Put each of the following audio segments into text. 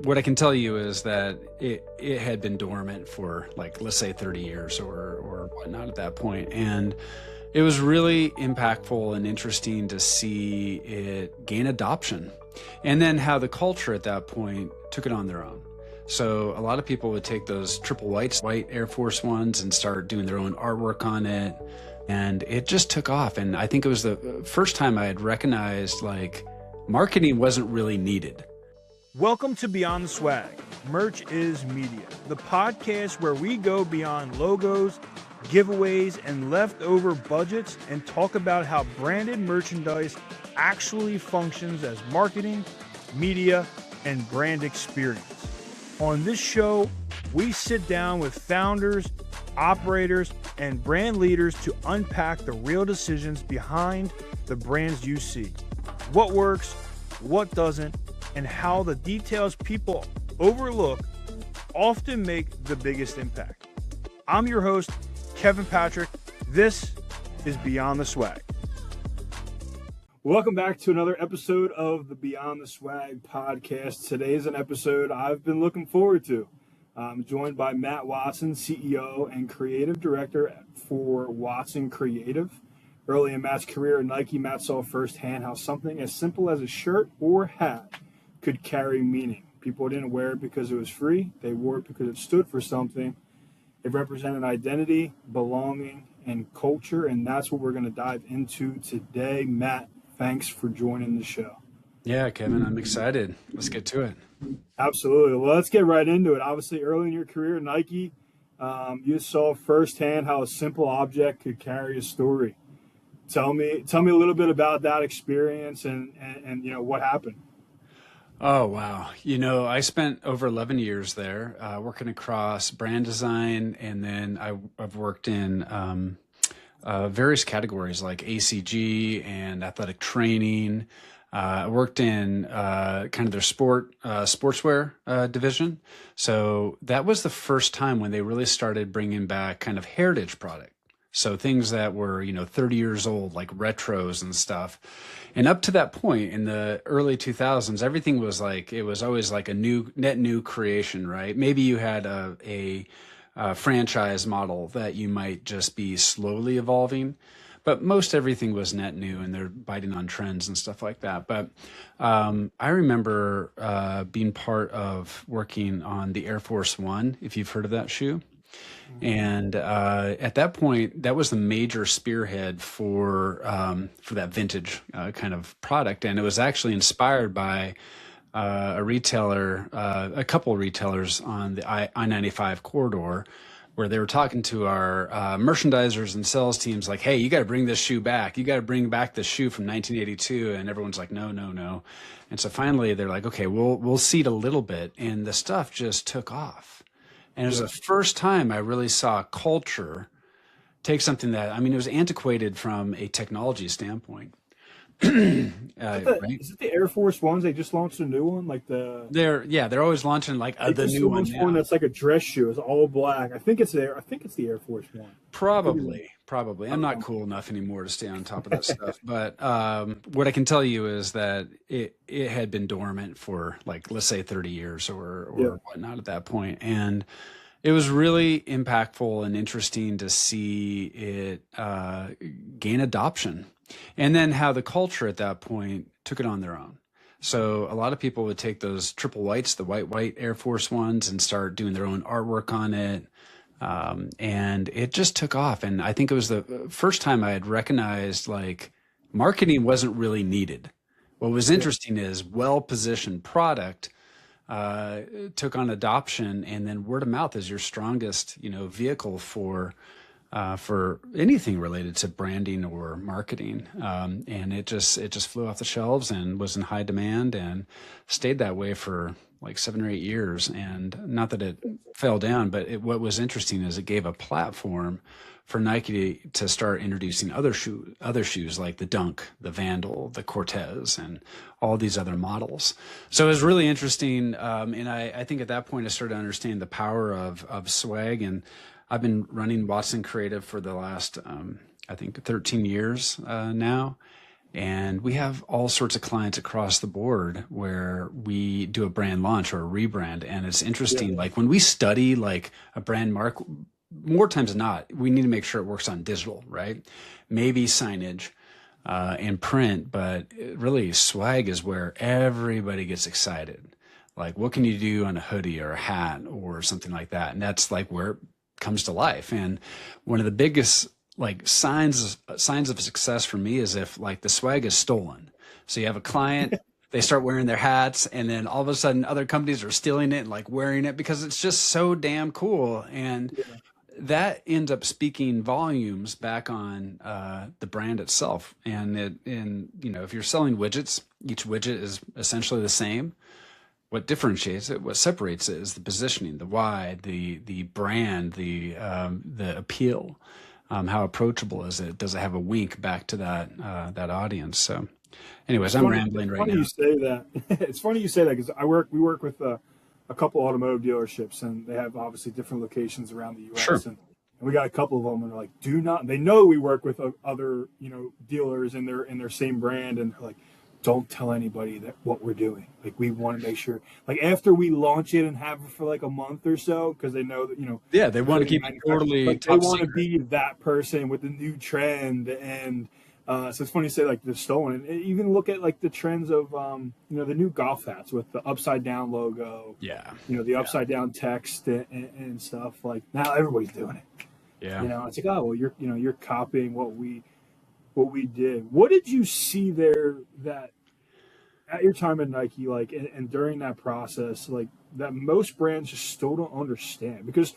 What I can tell you is that it had been dormant for, like, let's say 30 years or whatnot at that point. And it was really impactful and interesting to see it gain adoption, and then how the culture at that point took it on their own. So a lot of people would take those triple white Air Force Ones and start doing their own artwork on it. And it just took off. And I think it was the first time I had recognized, like, marketing wasn't really needed. Welcome to Beyond the Swag. Merch is Media, the podcast where we go beyond logos, giveaways, and leftover budgets and talk about how branded merchandise actually functions as marketing, media, and brand experience. On this show, we sit down with founders, operators, and brand leaders to unpack the real decisions behind the brands you see. What works, what doesn't, and how the details people overlook often make the biggest impact. I'm your host, Kevin Patrick. This is Beyond the Swag. Welcome back to another episode of the Beyond the Swag podcast. Today is an episode I've been looking forward to. I'm joined by Matt Watson, CEO and Creative Director for Watson Creative. Early in Matt's career at Nike, Matt saw firsthand how something as simple as a shirt or hat could carry meaning. People didn't wear it because it was free. They wore it because it stood for something. It represented identity, belonging, and culture, and that's what we're going to dive into today. Matt, thanks for joining the show. Yeah, Kevin, I'm excited. Let's get to it. Absolutely. Well, let's get right into it. Obviously, early in your career at Nike, you saw firsthand how a simple object could carry a story. Tell me a little bit about that experience and you know, what happened. Oh, wow. You know, I spent over 11 years there working across brand design, and then I've worked in various categories like ACG and athletic training. I worked in kind of their sportswear division. So that was the first time when they really started bringing back kind of heritage product. So things that were, 30 years old, like retros and stuff. And up to that point in the early 2000s, everything was like, it was always like a net new creation, right? Maybe you had a franchise model that you might just be slowly evolving, but most everything was net new, and they're biting on trends and stuff like that. But I remember being part of working on the Air Force One, if you've heard of that shoe. And at that point, that was the major spearhead for that vintage kind of product, and it was actually inspired by a couple retailers on the I-95 corridor, where they were talking to our merchandisers and sales teams, like, "Hey, you got to bring this shoe back. You got to bring back this shoe from 1982." And everyone's like, "No, no, no." And so finally, they're like, "Okay, we'll seed a little bit," and the stuff just took off. And it was the first time I really saw culture take something that, I mean, it was antiquated from a technology standpoint. Right? Right? Is it the Air Force Ones? They just launched a new one, like They're always launching like the new one. One that's like a dress shoe. It's all black. I think it's the Air Force One. Probably. I'm not cool enough anymore to stay on top of that stuff. But what I can tell you is that it had been dormant for, like, let's say 30 years or whatnot at that point. And it was really impactful and interesting to see it gain adoption, and then how the culture at that point took it on their own. So a lot of people would take those triple whites, the white Air Force Ones, and start doing their own artwork on it. And it just took off. And I think it was the first time I had recognized, like, marketing wasn't really needed. What was interesting is well-positioned product took on adoption, and then word of mouth is your strongest, vehicle for anything related to branding or marketing. And it just flew off the shelves and was in high demand and stayed that way for like 7 or 8 years. And not that it fell down, but what was interesting is it gave a platform for Nike to start introducing other shoes like the Dunk, the Vandal, the Cortez, and all these other models. So it was really interesting. And I think at that point I started to understand the power of swag. And I've been running Watson Creative for the last, I think, 13 years now. And we have all sorts of clients across the board where we do a brand launch or a rebrand. And it's interesting, Yeah. like when we study like a brand mark, more times than not, we need to make sure it works on digital, right? Maybe signage and print, but really swag is where everybody gets excited. Like, what can you do on a hoodie or a hat or something like that? And that's like where it comes to life. And one of the biggest like signs of success for me is if like the swag is stolen. So you have a client, they start wearing their hats, and then all of a sudden other companies are stealing it and like wearing it because it's just so damn cool. And Yeah. that ends up speaking volumes back on the brand itself. And if you're selling widgets, each widget is essentially the same. What differentiates it, what separates it, is the positioning, the why, the brand, the appeal. How approachable is it? Does it have a wink back to that audience? So, anyways, I'm rambling right now. You say that. It's funny you say that because we work with a couple automotive dealerships, and they have obviously different locations around the U.S. Sure. And we got a couple of them, and they're like, "Do not." They know we work with other dealers in their same brand, and they're like, "Don't tell anybody that what we're doing. Like, we want to make sure, like after we launch it and have it for like a month or so, because they know that Yeah, they want to keep it totally like, top they want to secret. be that person with the new trend." And so it's funny you say like they're stolen. And even look at like the trends of the new golf hats with the upside down logo. Yeah, The upside down text and stuff. Like now everybody's doing it. yeah. It's like, oh well, you're copying what we did. What did you see there that at your time at Nike, like, and during that process, like that most brands just still don't understand? Because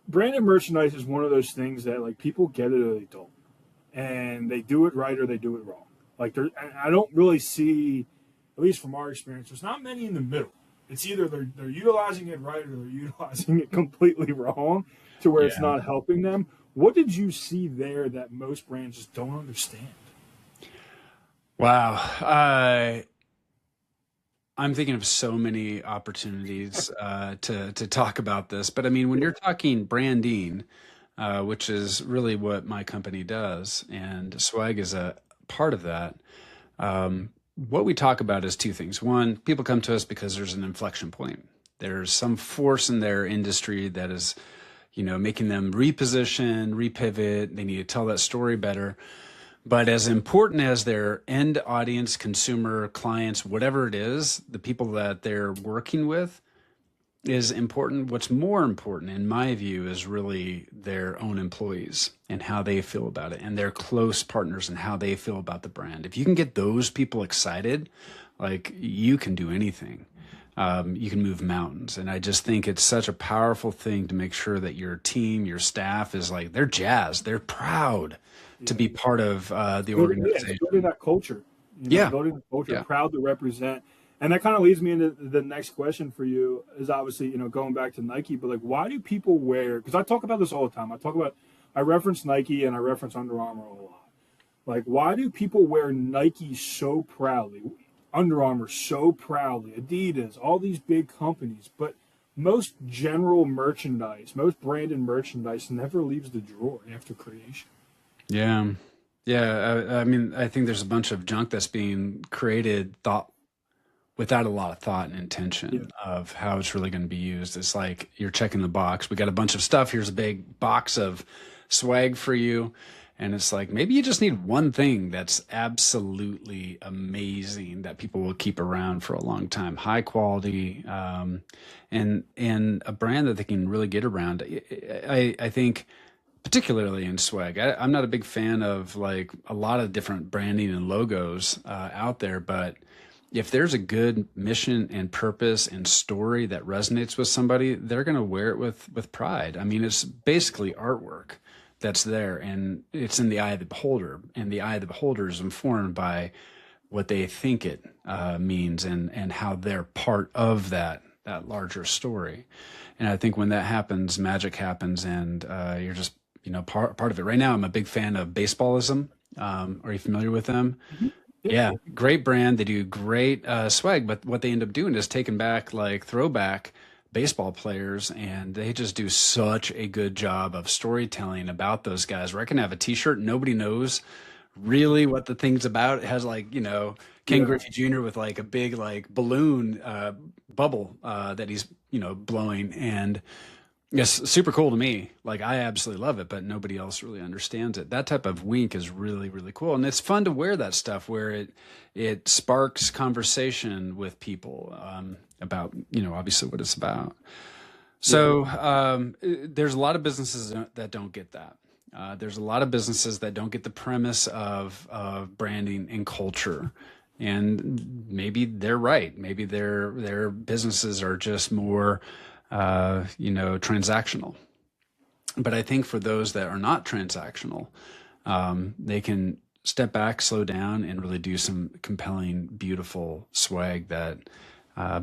branded merchandise is one of those things that like people get it or they don't, and they do it right or they do it wrong. Like I don't really see, at least from our experience, there's not many in the middle. It's either they're utilizing it right or they're utilizing it completely wrong to where it's Yeah. not helping them. What did you see there that most brands just don't understand? Wow. I'm thinking of so many opportunities to talk about this, but I mean, when you're talking branding, which is really what my company does, and swag is a part of that. What we talk about is two things. One, people come to us because there's an inflection point. There's some force in their industry that is, making them reposition, repivot. They need to tell that story better. But as important as their end audience, consumer, clients, whatever it is, the people that they're working with is important. What's more important, in my view, is really their own employees and how they feel about it, and their close partners and how they feel about the brand. If you can get those people excited, like, you can do anything. You can move mountains. And I just think it's such a powerful thing to make sure that your team, your staff is like, they're jazzed, they're proud to be part of the organization. Building that culture. Building the culture, Yeah. proud to represent. And that kind of leads me into the next question for you is obviously, going back to Nike, but like, why do people wear, because I talk about this all the time. I reference Nike and I reference Under Armour a lot. Like, why do people wear Nike so proudly, Under Armour so proudly, Adidas, all these big companies, but most general merchandise, most branded merchandise never leaves the drawer after creation? Yeah. Yeah. I mean, I think there's a bunch of junk that's being created without a lot of thought and intention of how it's really going to be used. It's like you're checking the box. We got a bunch of stuff. Here's a big box of swag for you. And it's like, maybe you just need one thing that's absolutely amazing that people will keep around for a long time, high quality, and a brand that they can really get around. I think, particularly in swag, I'm not a big fan of like a lot of different branding and logos out there, but if there's a good mission and purpose and story that resonates with somebody, they're going to wear it with pride. I mean, it's basically artwork that's there, and it's in the eye of the beholder, and the eye of the beholder is informed by what they think it means and how they're part of that larger story. And I think when that happens, magic happens, and you're just part of it. Right now, I'm a big fan of Baseballism. Are you familiar with them? Yeah, great brand. They do great swag, but what they end up doing is taking back like throwback baseball players, and they just do such a good job of storytelling about those guys. Where I can have a T-shirt, nobody knows really what the thing's about. It has like, Ken Yeah. Griffey Jr. with like a big like balloon bubble that he's, blowing. And yes, super cool to me. Like I absolutely love it, but nobody else really understands it. That type of wink is really, really cool. And it's fun to wear that stuff where it sparks conversation with people about, obviously what it's about. Yeah. So there's a lot of businesses that don't get that. There's a lot of businesses that don't get the premise of branding and culture, and maybe they're right. Maybe their businesses are just more, transactional. But I think for those that are not transactional, they can step back, slow down, and really do some compelling, beautiful swag that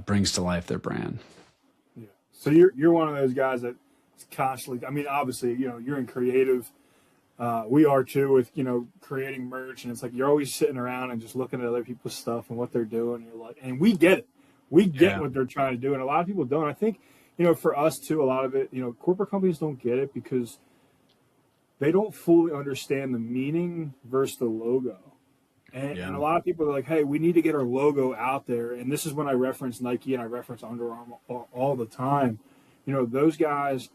brings to life their brand. Yeah. So you're one of those guys that is constantly. I mean, obviously, you're in creative. We are too with creating merch, and it's like you're always sitting around and just looking at other people's stuff and what they're doing. You're like, and we get it. We get Yeah. what they're trying to do, and a lot of people don't. I think for us too, a lot of it, corporate companies don't get it because they don't fully understand the meaning versus the logo. And Yeah. a lot of people are like, hey, we need to get our logo out there. And this is when I reference Nike and I reference Under Armour all the time. Those guys,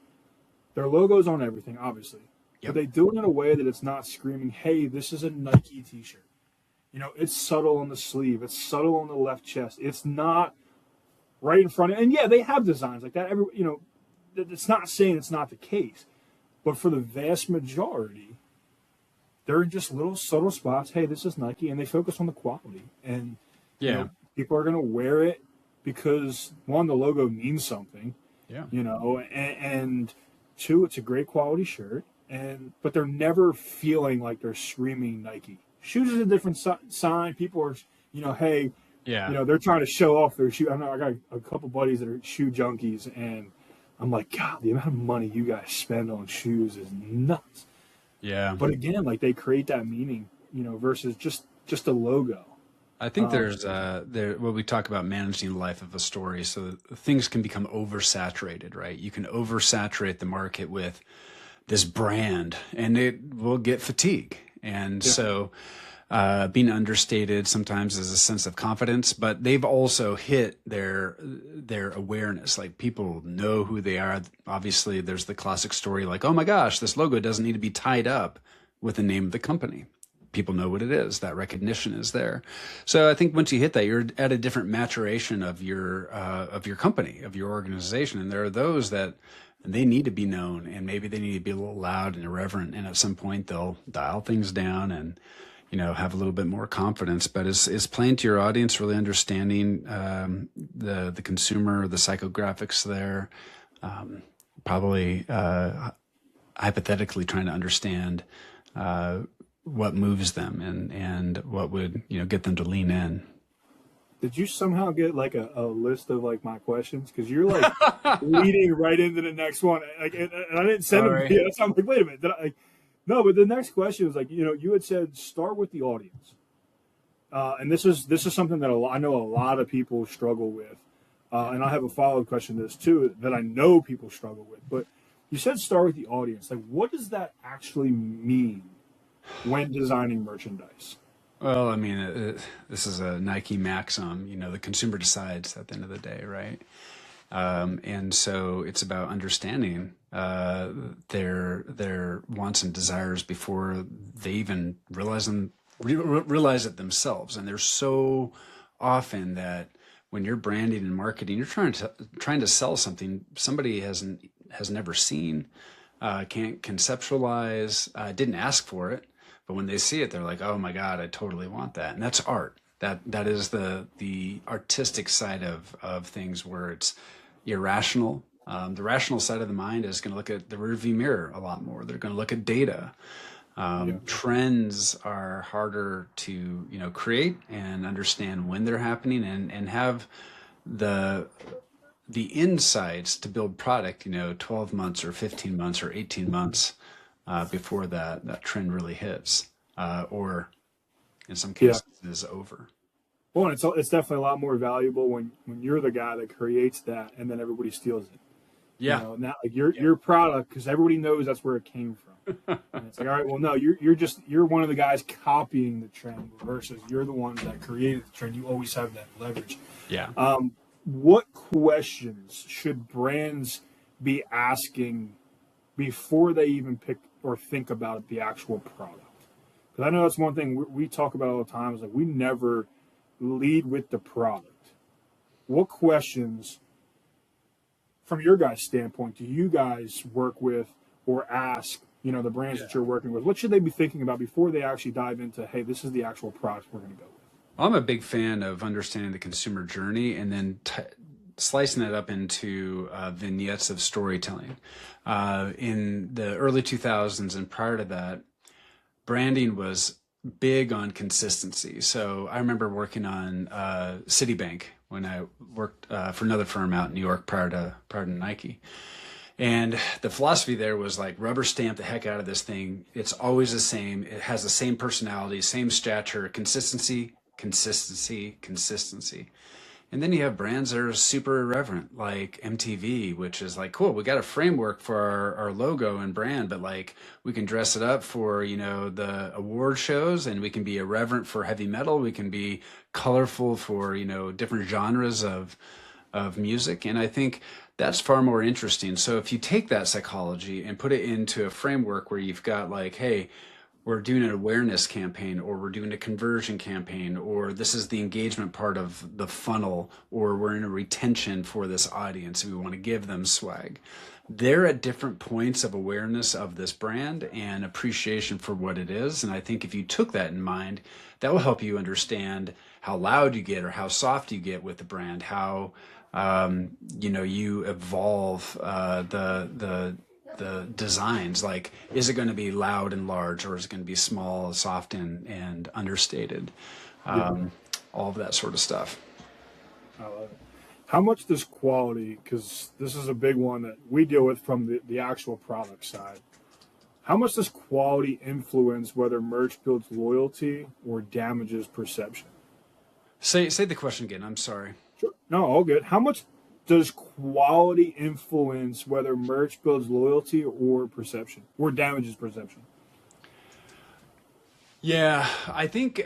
their logo's on everything, obviously. But Yep. they do it in a way that it's not screaming, hey, this is a Nike t shirt. It's subtle on the sleeve, it's subtle on the left chest. It's not right in front of, and yeah, they have designs like that. It's not saying it's not the case. But for the vast majority, they're in just little subtle spots. Hey, this is Nike, and they focus on the quality. And Yeah. people are going to wear it because one, the logo means something. Yeah. And two, it's a great quality shirt. But they're never feeling like they're screaming Nike. Shoes is a different sign. People are, hey, Yeah. they're trying to show off their shoe. I know I got a couple buddies that are shoe junkies, and I'm like, God, the amount of money you guys spend on shoes is nuts. Yeah. But again, like they create that meaning, versus just a logo. I think there's what we talk about managing the life of a story. So things can become oversaturated, right? You can oversaturate the market with this brand and it will get fatigue. And Yeah. so being understated sometimes is a sense of confidence, but they've also hit their awareness. Like people know who they are. Obviously, there's the classic story like, oh my gosh, this logo doesn't need to be tied up with the name of the company. People know what it is. That recognition is there. So I think once you hit that, you're at a different maturation of your company, of your organization. And there are those that they need to be known, and maybe they need to be a little loud and irreverent. And at some point, they'll dial things down and have a little bit more confidence. But is playing to your audience, really understanding the consumer, the psychographics there, probably hypothetically trying to understand what moves them and what would get them to lean in. Did you somehow get like a list of like my questions? Because you're like leading right into the next one. Like, and I didn't send them Sorry. to you. So I'm like, wait a minute. Did I, like, no, but the next question was like, you had said start with the audience, and this is something that I know a lot of people struggle with, and I have a follow-up question to this too that I know people struggle with. But you said start with the audience. Like, what does that actually mean when designing merchandise? Well, I mean, this is a Nike maxim. The consumer decides at the end of the day, right? And so it's about understanding their wants and desires before they even realize it themselves. And there's so often that when you're branding and marketing, you're trying to sell something somebody has never seen, can't conceptualize, didn't ask for it. But when they see it, they're like, "Oh my God, I totally want that." And that's art. That is the artistic side of things where it's irrational. The rational side of the mind is going to look at the rearview mirror a lot more. They're going to look at data. Yeah. Trends are harder to create and understand when they're happening and have the insights to build product. 12 months or 15 months or 18 months. Before that trend really hits, or in some Yeah. cases is over. Well, it's definitely a lot more valuable when you're the guy that creates that and then everybody steals it. You Yeah. know, not like your product, because everybody knows that's where it came from. And it's like, all right, well, no, you're one of the guys copying the trend versus you're the ones that created the trend. You always have that leverage. Yeah. What questions should brands be asking before they even pick or think about the actual product? Because I know that's one thing we talk about all the time is like we never lead with the product. What questions, from your guys' standpoint, do you guys work with or ask, the brands that you're working with? What should they be thinking about before they actually dive into, hey, this is the actual product we're going to go with? I'm a big fan of understanding the consumer journey and then slicing it up into vignettes of storytelling. In the early 2000s and prior to that, branding was big on consistency. So I remember working on Citibank when I worked for another firm out in New York prior to Nike. And the philosophy there was like rubber stamp the heck out of this thing. It's always the same. It has the same personality, same stature, consistency, consistency, consistency. And then you have brands that are super irreverent, like MTV, which is like, cool, we got a framework for our logo and brand, but like we can dress it up for, the award shows, and we can be irreverent for heavy metal. We can be colorful for, different genres of music. And I think that's far more interesting. So if you take that psychology and put it into a framework where you've got like, hey, we're doing an awareness campaign, or we're doing a conversion campaign, or this is the engagement part of the funnel, or we're in a retention for this audience and we want to give them swag. They're at different points of awareness of this brand and appreciation for what it is. And I think if you took that in mind, that will help you understand how loud you get or how soft you get with the brand, how you evolve the designs. Like, is it going to be loud and large, or is it going to be small, soft, and understated? All of that sort of stuff. I love it. How much does quality, because this is a big one that we deal with from the actual product side, how much does quality influence whether merch builds loyalty or damages perception? Say the question again. I'm sorry. Sure. No, all good. How much does quality influence whether merch builds loyalty or perception or damages perception? Yeah, I think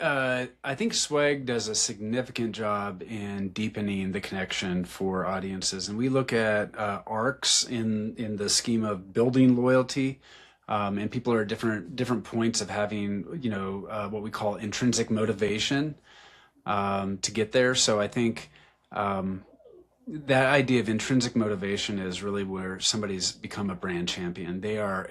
Swag does a significant job in deepening the connection for audiences, and we look at arcs in the scheme of building loyalty, and people are at different points of having what we call intrinsic motivation to get there. So I think. That idea of intrinsic motivation is really where somebody's become a brand champion. They're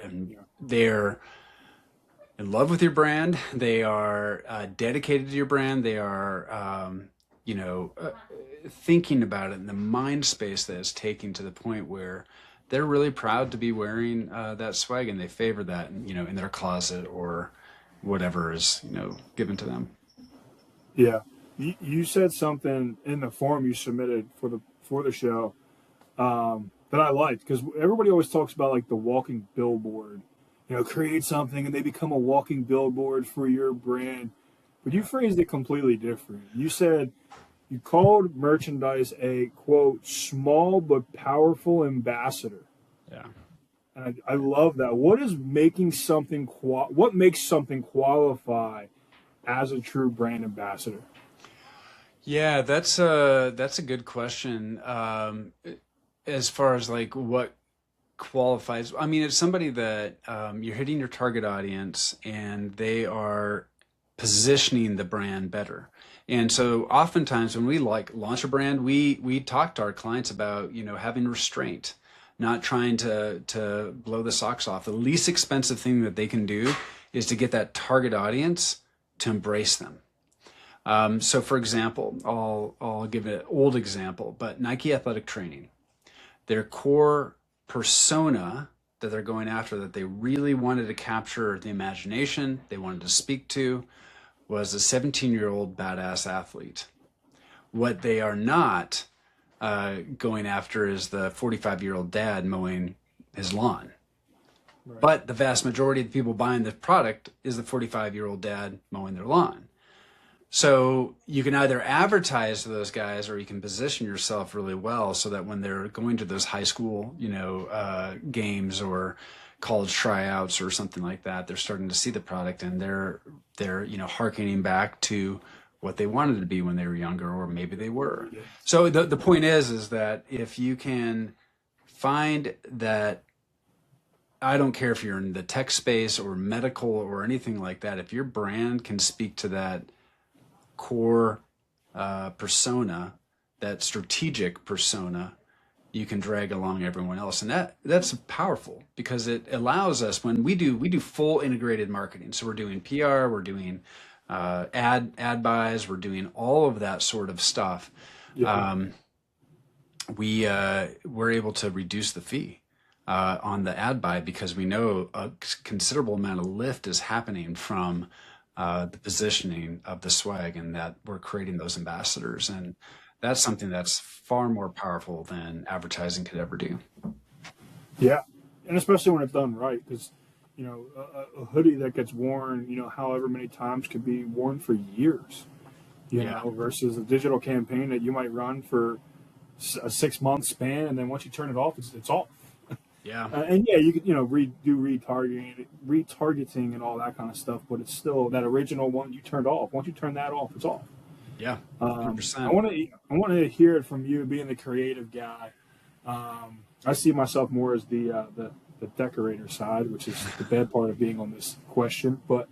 in love with your brand. They are dedicated to your brand. They are, thinking about it in the mind space that it's taking to the point where they're really proud to be wearing that swag, and they favor that, in their closet or whatever is, given to them. Yeah. You said something in the form you submitted for the show that I liked, because everybody always talks about like the walking billboard, create something and they become a walking billboard for your brand. But you phrased it completely different. You said you called merchandise a, quote, small but powerful ambassador. Yeah. And I love that. What is making something what makes something qualify as a true brand ambassador? Yeah, that's a good question. As far as like what qualifies, I mean, it's somebody that you're hitting your target audience and they are positioning the brand better. And so oftentimes when we like launch a brand, we talk to our clients about, having restraint, not trying to blow the socks off. The least expensive thing that they can do is to get that target audience to embrace them. So for example, I'll give an old example, but Nike athletic training, their core persona that they're going after, that they really wanted to capture the imagination, they wanted to speak to, was a 17-year-old badass athlete. What they are not going after is the 45-year-old dad mowing his lawn. Right. But the vast majority of the people buying the product is the 45-year-old dad mowing their lawn. So you can either advertise to those guys, or you can position yourself really well so that when they're going to those high school, games or college tryouts or something like that, they're starting to see the product, and they're hearkening back to what they wanted to be when they were younger, or maybe they were. So the point is that if you can find that, I don't care if you're in the tech space or medical or anything like that, if your brand can speak to that core persona, that strategic persona, you can drag along everyone else, and that's powerful because it allows us, when we do full integrated marketing. So we're doing PR, we're doing ad buys, we're doing all of that sort of stuff. Yeah. We're able to reduce the fee on the ad buy because we know a considerable amount of lift is happening from the positioning of the swag, and that we're creating those ambassadors. And that's something that's far more powerful than advertising could ever do. Yeah, and especially when it's done right, because a hoodie that gets worn, however many times, could be worn for years. Yeah. Versus a digital campaign that you might run for a 6 month span, and then once you turn it off, it's off. Yeah. And yeah, you could do retargeting and all that kind of stuff, but it's still that original one you turned off. Once you turn that off, it's off. Yeah. I 100%. want to hear it from you, being the creative guy. I see myself more as the decorator side, which is the bad part of being on this question. But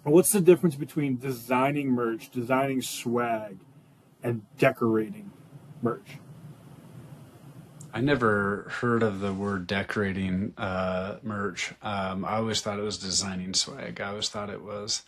what's the difference between designing merch, designing swag, and decorating merch? I never heard of the word decorating merch. I always thought it was designing swag. I always thought it was,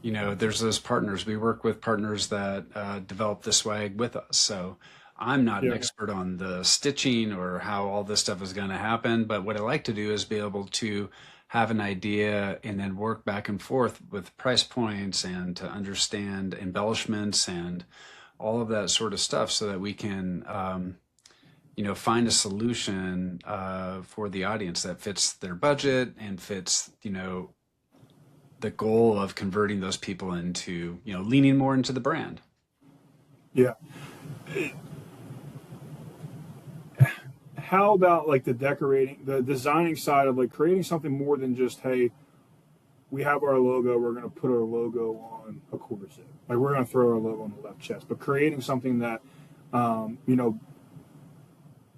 there's those partners. We work with partners that develop the swag with us. So I'm not an expert on the stitching or how all this stuff is going to happen. But what I like to do is be able to have an idea and then work back and forth with price points and to understand embellishments and all of that sort of stuff so that we can find a solution for the audience that fits their budget and fits, the goal of converting those people into, leaning more into the brand. Yeah. How about like the designing side of like creating something more than just, hey, we have our logo, we're going to put our logo on a quarter zip. Like we're going to throw our logo on the left chest, but creating something that,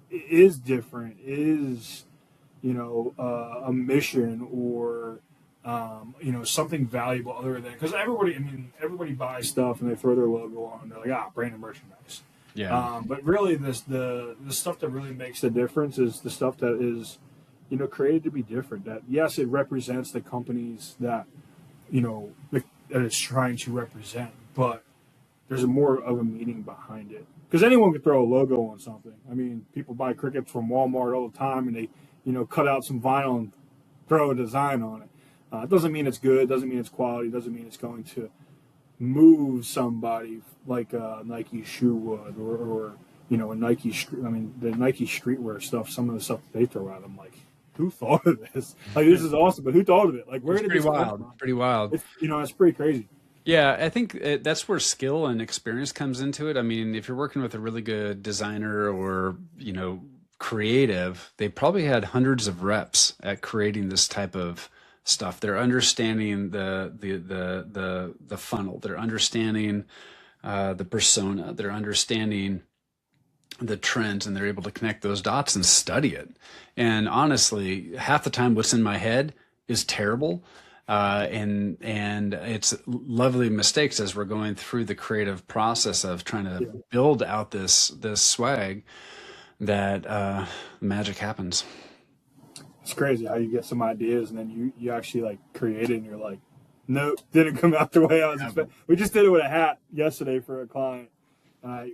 is different, is a mission, or something valuable other than, because everybody buys stuff and they throw their logo on, they're like, branded merchandise. Yeah. But really the stuff that really makes the difference is the stuff that is created to be different, that yes, it represents the companies that that it's trying to represent, but there's more of a meaning behind it. Because anyone could throw a logo on something. I mean, people buy crickets from Walmart all the time, and they, cut out some vinyl and throw a design on it. It doesn't mean it's good. Doesn't mean it's quality. Doesn't mean it's going to move somebody like a Nike shoe would, or a Nike. The Nike streetwear stuff. Some of the stuff that they throw out, I'm like, who thought of this? Like, this is awesome, but who thought of it? Like, where did this come from? Pretty wild. It's pretty crazy. Yeah, I think that's where skill and experience comes into it. I mean, if you're working with a really good designer or, creative, they probably had hundreds of reps at creating this type of stuff. They're understanding the funnel. They're understanding the persona. They're understanding the trends, and they're able to connect those dots and study it. And honestly, half the time what's in my head is terrible. And it's lovely mistakes as we're going through the creative process of trying to build out this swag that magic happens. It's crazy how you get some ideas and then you actually like create it and you're like, nope, didn't come out the way I was expecting. We just did it with a hat yesterday for a client.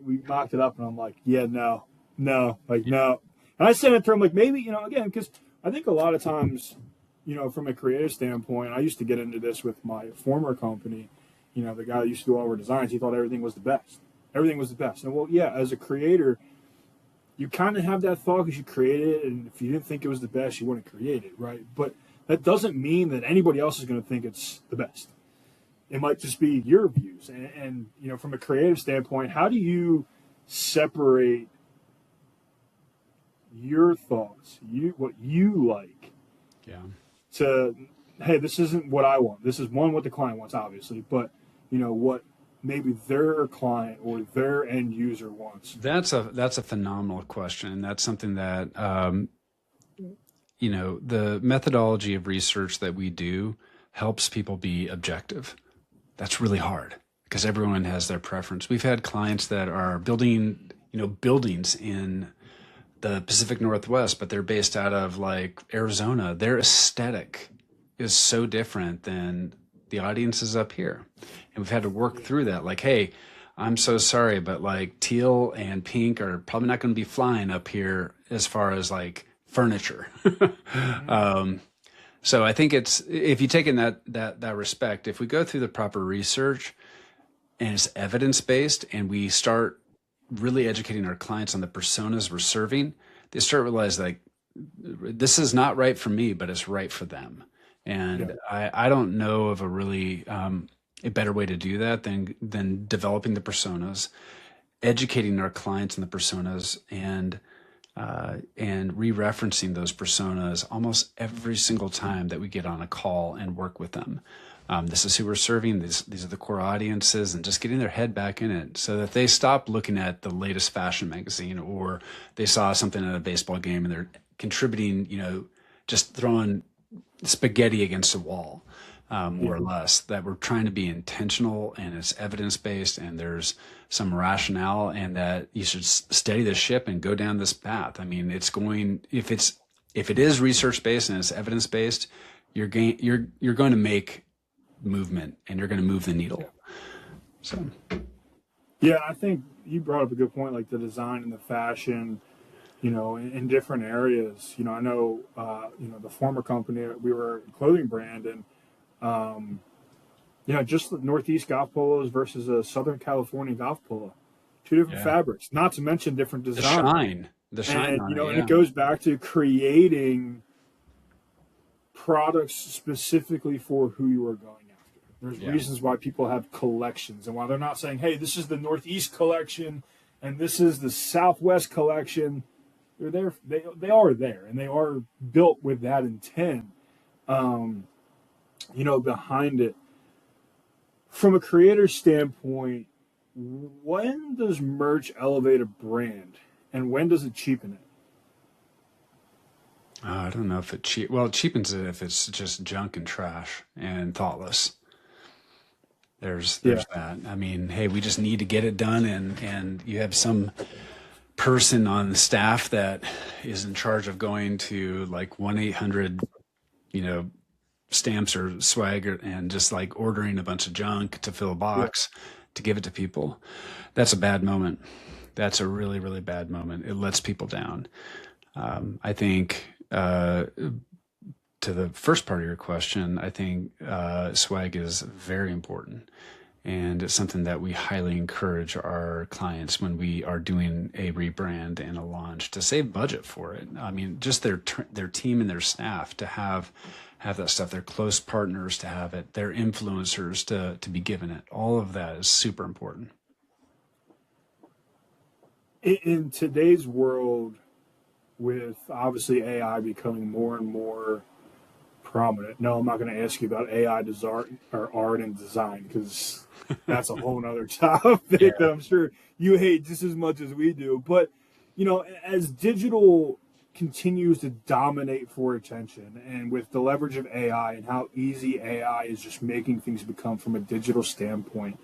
We mocked it up and I'm like, yeah, no. And I sent it to him like, maybe, again, because I think a lot of times, from a creative standpoint, I used to get into this with my former company. The guy that used to do all our designs, he thought everything was the best. Everything was the best. And well, yeah, as a creator, you kind of have that thought because you created it, and if you didn't think it was the best, you wouldn't create it, right? But that doesn't mean that anybody else is going to think it's the best. it might just be your views. And you know, from a creative standpoint, how do you separate your thoughts, what you like, Yeah. to, hey, this isn't what I want. This is what the client wants, obviously, but you know what maybe their client or their end user wants. That's a phenomenal question, and that's something that you know, the methodology of research that we do helps people be objective. That's really hard because everyone has their preference. We've had clients that are building, you know, buildings in the Pacific Northwest, but they're based out of like Arizona. Their aesthetic is so different than the audiences up here. And we've had to work through that. Like, hey, I'm so sorry, but like teal and pink are probably not going to be flying up here as far as like furniture. So I think it's, if you take in that respect, if we go through the proper research and it's evidence-based and we start really educating our clients on the personas we're serving, they start to realize like, this is not right for me, but it's right for them. And I don't know of a really, a better way to do that than developing the personas, educating our clients on the personas, and re-referencing those personas almost every single time that we get on a call and work with them. This is who we're serving. These are the core audiences, and just getting their head back in it so that they stop looking at the latest fashion magazine, or they saw something at a baseball game and they're contributing, you know, just throwing spaghetti against a wall, more or less. That we're trying to be intentional and it's evidence-based and there's some rationale, and that you should steady the ship and go down this path. I mean, it's going, if it is research-based and it's evidence-based, you're going to make movement and you're going to move the needle. So Yeah, I think you brought up a good point, like the design and the fashion, you know, in different areas. You know, I know, you know, the former company, we were a clothing brand, and, you know, just the Northeast golf polos versus a Southern California golf polo, two different fabrics, not to mention different design. The shine, and, you know, and it goes back to creating products specifically for who you are going after. There's reasons why people have collections, and why they're not saying, hey, this is the Northeast collection and this is the Southwest collection. They're there. They are there, and they are built with that intent, you know, behind it. From a creator standpoint, when does merch elevate a brand, and when does it cheapen it? I don't know if it cheapens it if it's just junk and trash and thoughtless. There's that. I mean, hey, we just need to get it done, and you have some person on the staff that is in charge of going to like 1-800, you know, stamps or swag, and just like ordering a bunch of junk to fill a box to give it to people. That's a bad moment. That's a really, really bad moment. It lets people down. I think, to the first part of your question, I think swag is very important. And it's something that we highly encourage our clients when we are doing a rebrand and a launch, to save budget for it. I mean, just their team and their staff to have that stuff, their close partners to have it, their influencers to be given it. All of that is super important. In today's world, with obviously AI becoming more and more prominent. No, I'm not going to ask you about AI design or art and design, because that's a whole nother topic that I'm sure you hate just as much as we do. But, you know, as digital continues to dominate for attention, and with the leverage of AI and how easy AI is just making things become from a digital standpoint,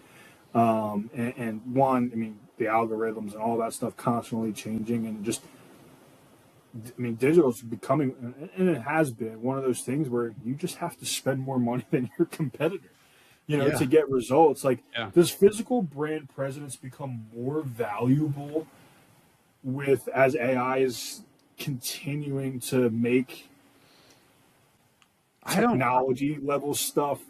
and one, I mean, the algorithms and all that stuff constantly changing, and just, I mean, digital is becoming, and it has been, one of those things where you just have to spend more money than your competitor, you know, to get results. Like, does physical brand presence become more valuable as AI is continuing to make technology level stuff,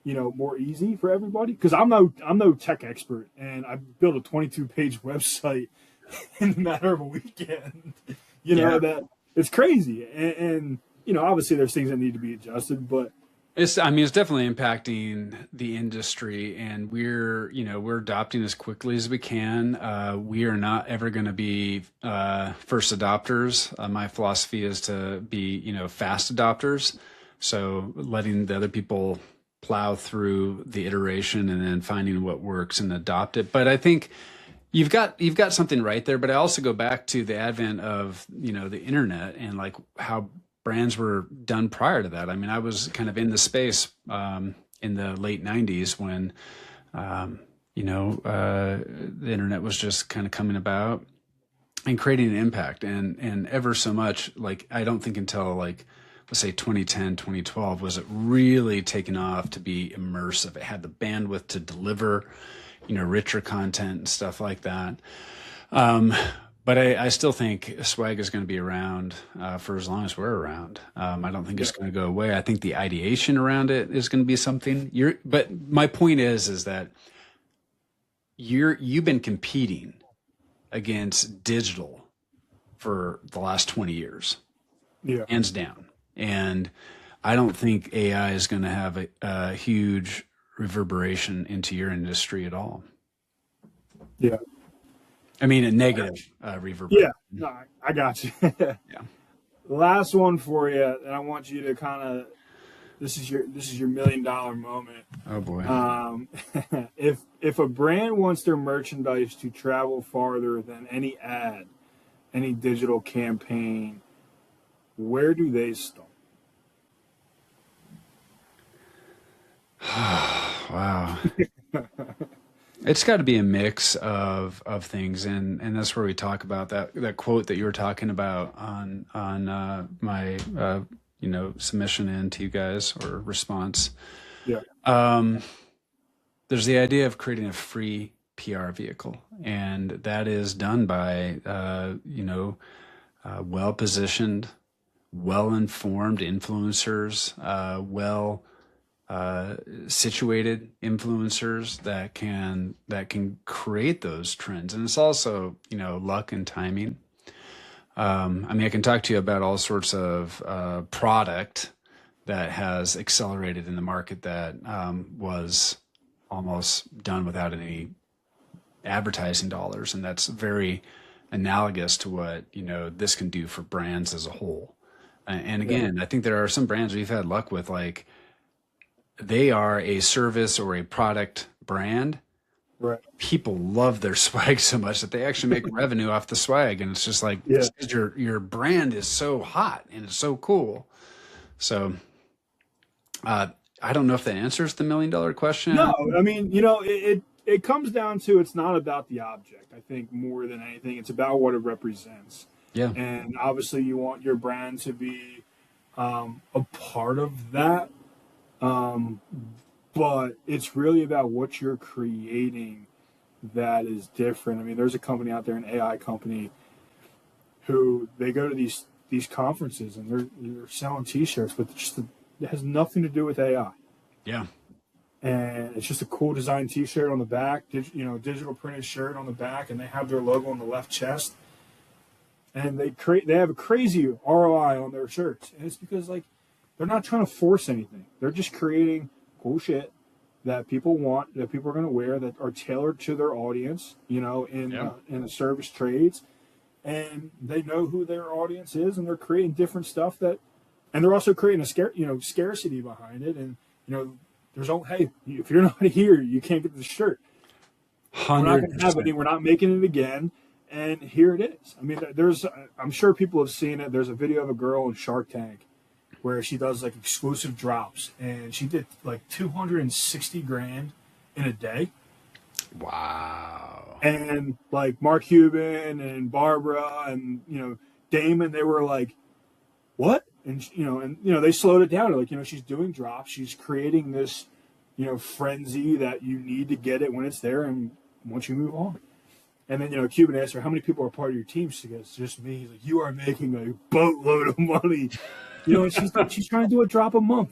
you know, more easy for everybody? Because I'm no tech expert, and I built a 22-page website in a matter of a weekend. You know, that it's crazy. And, you know, obviously there's things that need to be adjusted, but I mean, it's definitely impacting the industry, and we're adopting as quickly as we can. We are not ever going to be first adopters. My philosophy is to be, fast adopters. So letting the other people plow through the iteration and then finding what works and adopt it. But I think you've got something right there, but I also go back to the advent of, the internet and like how brands were done prior to that. I mean, I was kind of in the space in the late 90s when the internet was just kind of coming about and creating an impact and ever so much. Like, I don't think until like, let's say 2010, 2012 was it really taken off to be immersive. It had the bandwidth to deliver, richer content and stuff like that. Um, but I still think swag is going to be around for as long as we're around. I don't think Yeah. it's going to go away. I think the ideation around it is going to be something. But my point is that you've been competing against digital for the last 20 years, Yeah. hands down. And I don't think AI is going to have a huge reverberation into your industry at all. Yeah. I mean, a negative Yeah. reverberation. No, I got you. Yeah. Last one for you, and I want you to kind of this is your $1 million moment. Oh boy. If a brand wants their merchandise to travel farther than any ad, any digital campaign, where do they start? Wow. It's got to be a mix of things, and that's where we talk about that quote that you were talking about on my submission in to you guys or response. Yeah. Um, there's the idea of creating a free PR vehicle, and that is done by well positioned, well informed influencers, well situated influencers that can create those trends. And it's also luck and timing. I mean, I can talk to you about all sorts of product that has accelerated in the market that was almost done without any advertising dollars, and that's very analogous to what this can do for brands as a whole. And Yeah. again, I think there are some brands we've had luck with, like they are a service or a product brand. Right. People love their swag so much that they actually make revenue off the swag, and it's just like Yeah. your brand is so hot and it's so cool. So I don't know if that answers the $1 million question. No, I mean, it comes down to it's not about the object. I think more than anything, it's about what it represents. Yeah, And obviously, you want your brand to be a part of that. Um, but it's really about what you're creating that is different. I mean, there's a company out there, an AI company, who they go to these conferences and they're selling T-shirts, but it has nothing to do with AI. yeah, And it's just a cool design T-shirt on the back, digital printed shirt on the back, and they have their logo on the left chest. And they have a crazy ROI on their shirts, and it's because like they're not trying to force anything. They're just creating cool shit that people want, that people are going to wear, that are tailored to their audience. yeah. In the service trades, and they know who their audience is, and they're creating different stuff and they're also creating a scarcity behind it, and hey, if you're not here, you can't get the shirt. We're not Hundred going to have any. percent. We're not making it again. And here it is. I mean, I'm sure people have seen it. There's a video of a girl in Shark Tank where she does like exclusive drops, and she did like 260 grand in a day. Wow. And like Mark Cuban and Barbara and Damon, they were like, "What?" And they slowed it down. Like she's doing drops. She's creating this frenzy that you need to get it when it's there, and once you move on. And then Cuban asked her, "How many people are part of your team?" She goes, "Just me." He's like, "You are making a boatload of money." And she's trying to do a drop a month.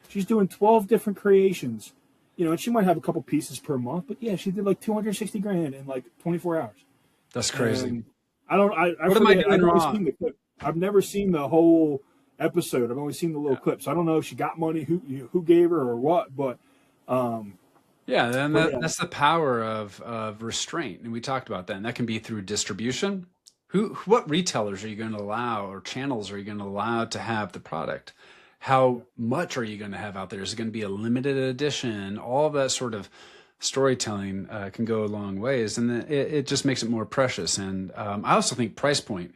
She's doing 12 different creations. And she might have a couple pieces per month, but yeah, she did like 260 grand in like 24 hours. That's crazy. And I don't. I What am I forget. doing I've never wrong? seen the clip. I've never seen the whole episode. I've only seen the little clips. I don't know if she got money, who gave her or what, but yeah, then that's the power of restraint, and we talked about that. And that can be through distribution. What retailers are you going to allow, or channels are you going to allow to have the product? How much are you going to have out there? Is it going to be a limited edition? All of that sort of storytelling can go a long ways, and it just makes it more precious. And I also think price point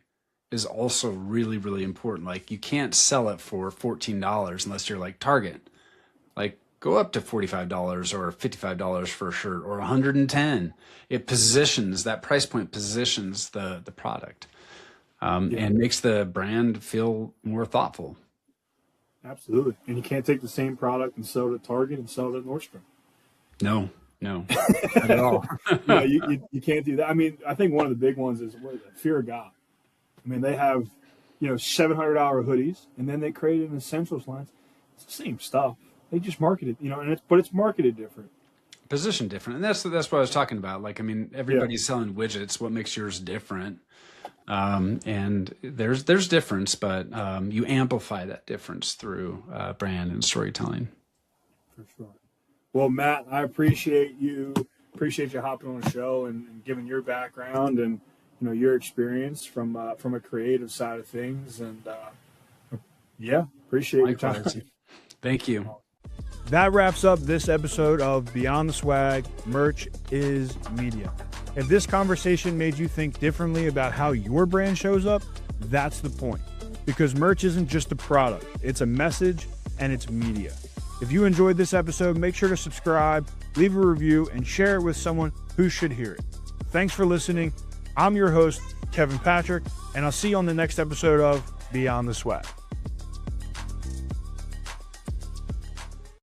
is also really, really important. Like, you can't sell it for $14 unless you're like Target. Like, go up to $45 or $55 for a shirt, or $110. It positions, that price point positions the product, and makes the brand feel more thoughtful. Absolutely. And you can't take the same product and sell it at Target and sell it at Nordstrom. No, not at all. No, you can't do that. I mean, I think one of the big ones is fear of God. I mean, they have, $700 hoodies, and then they created an essentials line. It's the same stuff. They just market it, but it's marketed different. Position different. And that's what I was talking about. Like, I mean, everybody's selling widgets. What makes yours different? And there's difference, but you amplify that difference through brand and storytelling. For sure. Well, Matt, I appreciate you hopping on the show and giving your background and your experience from a creative side of things. And appreciate your time. Thank you. That wraps up this episode of Beyond the Swag, Merch is Media. If this conversation made you think differently about how your brand shows up, that's the point. Because merch isn't just a product, it's a message and it's media. If you enjoyed this episode, make sure to subscribe, leave a review, and share it with someone who should hear it. Thanks for listening. I'm your host, Kevin Patrick, and I'll see you on the next episode of Beyond the Swag.